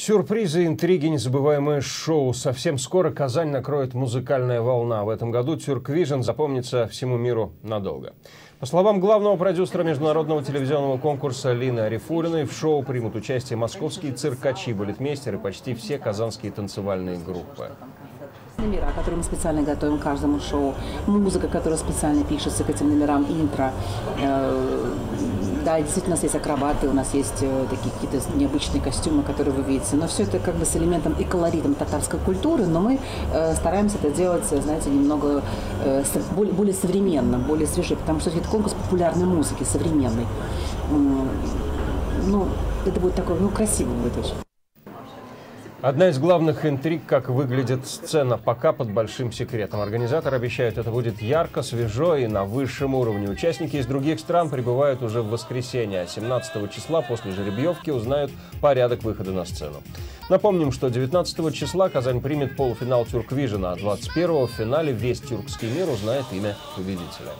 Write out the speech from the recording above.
Сюрпризы, интриги, незабываемое шоу. Совсем скоро Казань накроет музыкальная волна. В этом году Тюрквижн запомнится всему миру надолго. По словам главного продюсера международного телевизионного конкурса Лины Арифуллиной, в шоу примут участие московские циркачи, балетмейстеры и почти все казанские танцевальные группы. Номера, которые мы специально готовим к каждому шоу, музыка, которая специально пишется к этим номерам, интро. Да, действительно, у нас есть акробаты, у нас есть такие какие-то необычные костюмы, которые вы видите. Но все это как бы с элементом и колоритом татарской культуры, но мы стараемся это делать, знаете, немного более современно, более свежее, потому что это конкурс популярной музыки, современной. Ну, это будет такой, красиво будет очень. Одна из главных интриг, как выглядит сцена, пока под большим секретом. Организаторы обещают, это будет ярко, свежо и на высшем уровне. Участники из других стран прибывают уже в воскресенье, а 17 числа после жеребьевки узнают порядок выхода на сцену. Напомним, что 19 числа Казань примет полуфинал Тюрквижна, а 21-го в финале весь тюркский мир узнает имя победителя.